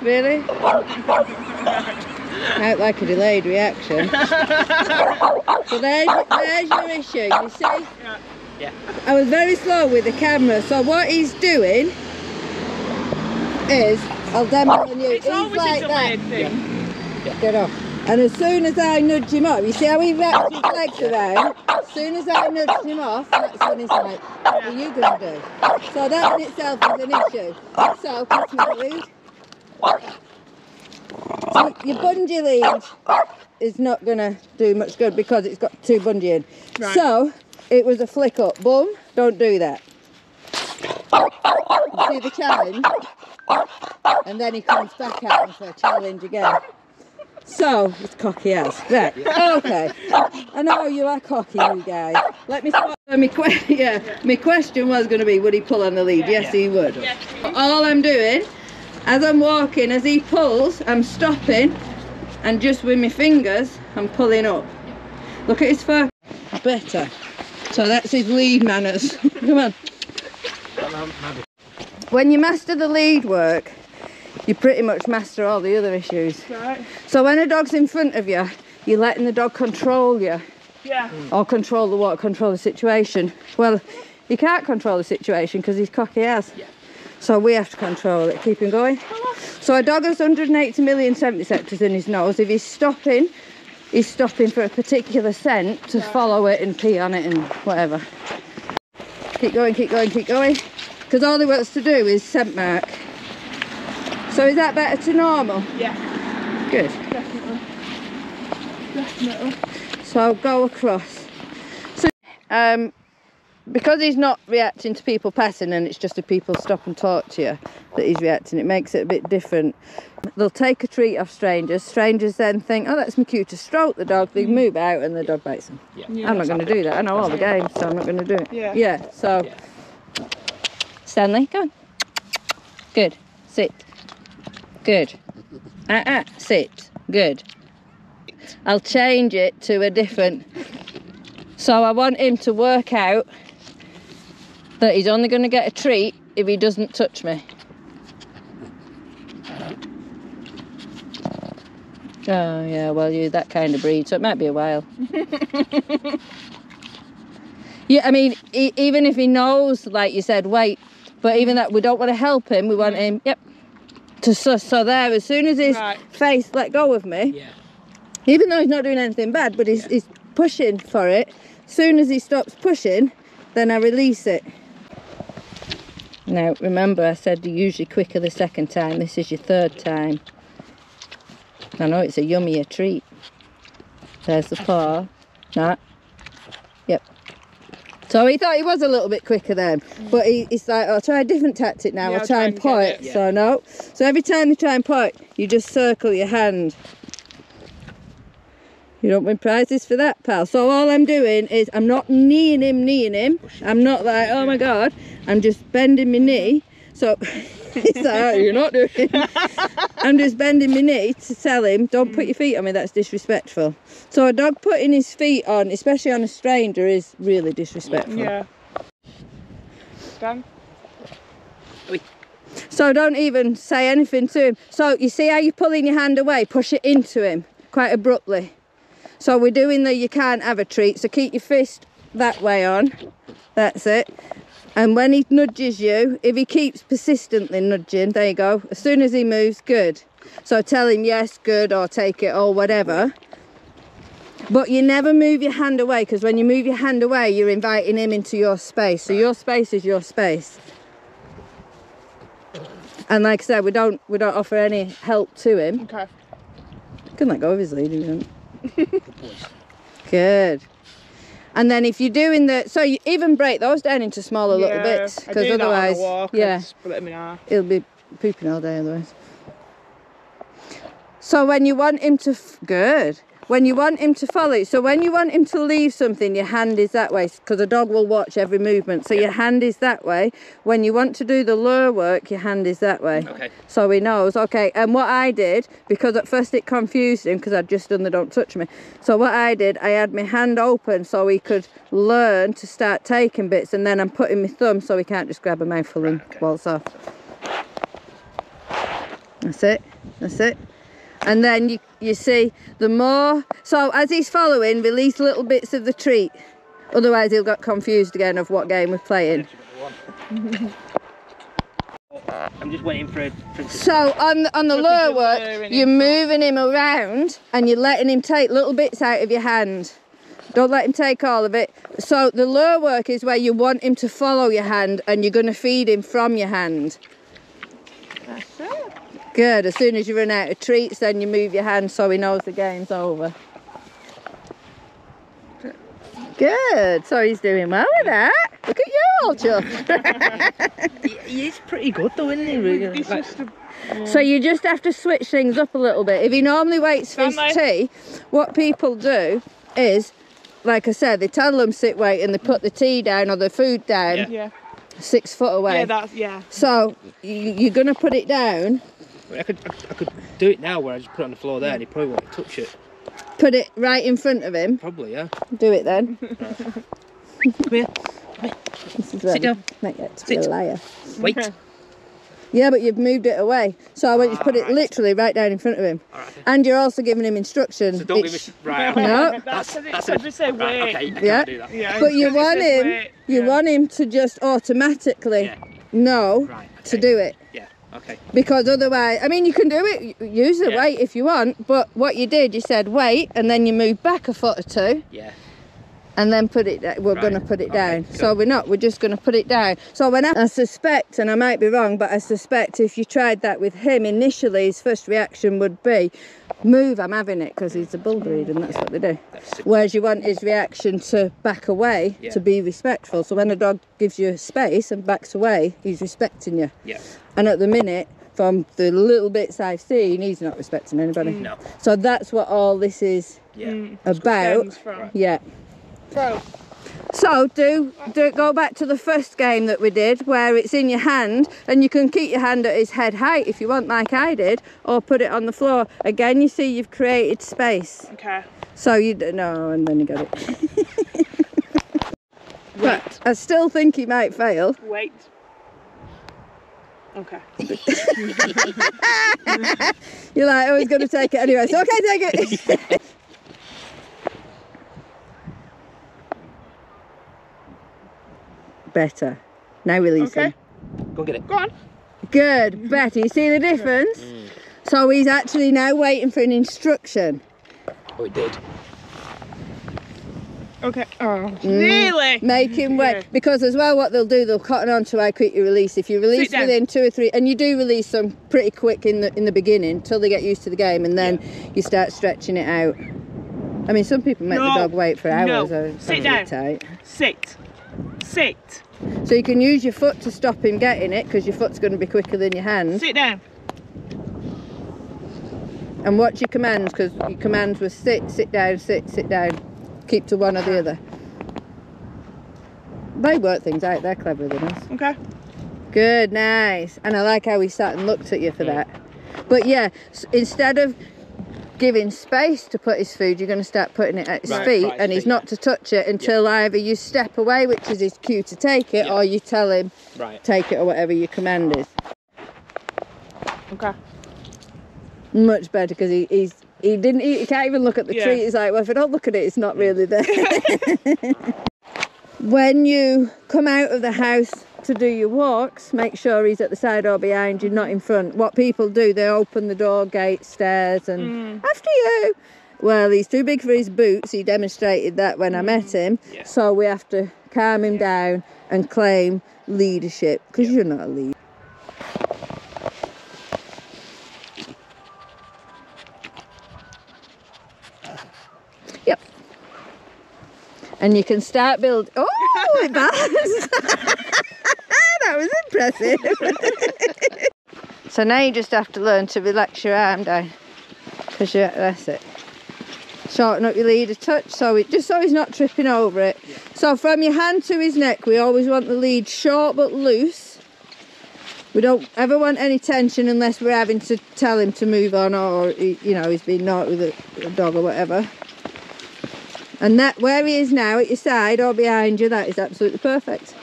Really? Out like a delayed reaction. So there's your issue, you see? Yeah. I was very slow with the camera, so what he's doing is, I'll demo on you, It's he's always like a that. delayed thing. Yeah. Get off. And as soon as I nudge him up, you see how he wraps his legs around? As soon as I nudge him off, that's when he's like, what are you going to do? So that in itself is an issue. So, kiss me rude. So your bungee lead is not going to do much good because it's got two bungee in. Right. So, it was a flick up. Boom, don't do that. You see the challenge? And then he comes back at me for a challenge again. So, it's cocky as. Right, okay. I know you are cocky, you guys. Let me start. My question was going to be, would he pull on the lead? Yes, he would. Yes. All I'm doing, as I'm walking, as he pulls, I'm stopping, and just with my fingers, I'm pulling up. Look at his fur. Better. So that's his lead manners. Come on. When you master the lead work, you pretty much master all the other issues. Right. So when a dog's in front of you, you're letting the dog control you. Yeah. Or control the what? Control the situation. Well, you can't control the situation because he's cocky as. Yeah. So we have to control it. Keep him going. So a dog has 180 million scent receptors in his nose. If he's stopping for a particular scent to follow it and pee on it and whatever. Keep going, keep going, keep going. Because all he wants to do is scent mark. So is that better to normal? Yeah. Good. Definitely. Definitely. So go across. So because he's not reacting to people passing and it's just if people stop and talk to you that he's reacting, it makes it a bit different. They'll take a treat off strangers. Strangers then think, oh, that's my cue to stroke the dog. They move out and the dog bites them. Yeah. I'm not going to do that. I know all the games, so I'm not going to do it. Yeah. Yeah. So Stanley, go on. Good. Sit. Good. Sit. Good. I'll change it to a different. So I want him to work out that he's only going to get a treat if he doesn't touch me. Oh yeah, well you're that kind of breed, so it might be a while. Yeah, I mean, even if he knows, like you said, wait, but even that, we don't want to help him, we want him, so there, as soon as his face let go of me, even though he's not doing anything bad, but he's pushing for it, as soon as he stops pushing, then I release it. Now, remember I said you're usually quicker the second time, this is your third time. I know it's a yummier treat. There's the paw. Nah. Yep. So he thought he was a little bit quicker then, but he's like, I'll try a different tactic now, I'll try and point. So no. So every time you try and point, you just circle your hand. You don't win prizes for that, pal. So all I'm doing is, I'm not kneeing him. I'm not like, oh my God. I'm just bending my knee. So it's like, oh, you're not doing it. I'm just bending my knee to tell him, don't put your feet on me, that's disrespectful. So a dog putting his feet on, especially on a stranger, is really disrespectful. Yeah. Done. So don't even say anything to him. So you see how you're pulling your hand away? Push it into him quite abruptly. So we're doing the you can't have a treat, so keep your fist that way on. That's it. And when he nudges you, if he keeps persistently nudging, there you go. As soon as he moves, good. So tell him yes, good, or take it, or whatever. But you never move your hand away, because when you move your hand away, you're inviting him into your space. So your space is your space. And like I said, we don't offer any help to him. Okay. You can let go of his lead, you don't. Good. And then if you're doing so you even break those down into smaller little bits, because otherwise, he'll be pooping all day otherwise. So when you want him to, when you want him to follow, so when you want him to leave something, your hand is that way, because a dog will watch every movement. So your hand is that way. When you want to do the lure work, your hand is that way. Okay. So he knows, okay. And what I did, because at first it confused him, because I'd just done the don't touch me. So what I did, I had my hand open so he could learn to start taking bits, and then I'm putting my thumb so he can't just grab a mouthful and waltz off. That's it. That's it. And then you see the more, so as he's following, release little bits of the treat. Otherwise he'll get confused again of what game we're playing. I'm just waiting for so on the lure work, you're moving him around and you're letting him take little bits out of your hand. Don't let him take all of it. So the lure work is where you want him to follow your hand and you're going to feed him from your hand. That's it. Good. As soon as you run out of treats, then you move your hand so he knows the game's over. Good. So he's doing well with that. Look at you, old chuff. He's pretty good though, isn't he? Really? So you just have to switch things up a little bit. If he normally waits for his tea, what people do is, like I said, they tell them sit wait and they put the tea down or the food down 6 foot away. So you're going to put it down. I could do it now where I just put it on the floor there and he probably won't touch it. Put it right in front of him. Probably, yeah. Do it then. Right. Come here. This is sit down. Make it to be a liar. Wait. Yeah, but you've moved it away. So I want you to put it literally right down in front of him. Right, okay. And you're also giving him instructions. So don't give me... Right, okay. No. That's just say wait. Right, okay, I can't do that. Yeah, but you want him to just automatically know to do it. Yeah, okay. Because otherwise, I mean, you can do it, use the weight if you want, but what you did, you said wait, and then you move back a foot or two. Yeah. And then put it, we're going to put it down. Cool. So we're just going to put it down. So when I suspect, and I might be wrong, but I suspect if you tried that with him, initially his first reaction would be, move, I'm having it, because he's a bull breed and that's what they do. Whereas you want his reaction to back away, to be respectful. So when a dog gives you space and backs away, he's respecting you. Yeah. And at the minute, from the little bits I've seen, he's not respecting anybody. No. So that's what all this is about. Yeah. So go back to the first game that we did where it's in your hand and you can keep your hand at his head height if you want, like I did, or put it on the floor. Again, you see you've created space. Okay. So you no, and then you got it. But I still think he might fail. Wait. Okay. You're like, oh, he's going to take it anyway. So okay, take it. Better. Now release him. Go get it. Go on. Good. Better. You see the difference? So he's actually now waiting for an instruction. Oh, it did. Okay. Oh, really? Make him wait. Because as well, what they'll do, they'll cotton on to how quick you release. If you release within 2 or 3, and you do release them pretty quick in the beginning, until they get used to the game, and then you start stretching it out. I mean, some people make the dog wait for hours. No. Sit down. Tight. Sit. Sit. So you can use your foot to stop him getting it, because your foot's going to be quicker than your hand. Sit down. And watch your commands, because your commands were sit down, sit down. Keep to one or the other. They work things out, they're cleverer than us. Okay. Good, nice. And I like how he sat and looked at you for that. But yeah, instead of giving space to put his food, you're going to start putting it at his feet, and he's not to touch it until either you step away, which is his cue to take it, or you tell him take it, or whatever your command is. Okay. Much better, because he didn't eat, he can't even look at the treat. He's like, well, if I don't look at it, it's not really there. When you come out of the house to do your walks, make sure he's at the side or behind you, not in front. What people do, they open the door, gate, stairs, and after you. Well, he's too big for his boots. He demonstrated that when I met him. So we have to calm him down and claim leadership, because you're not a leader. Yep. And you can start building. Oh, it balanced. That was impressive. So now you just have to learn to relax your arm down, because that's it. Shorten up your lead a touch, just so he's not tripping over it. So from your hand to his neck, we always want the lead short but loose. We don't ever want any tension unless we're having to tell him to move on, or he's been naughty with a dog or whatever. And that, where he is now, at your side or behind you, that is absolutely perfect.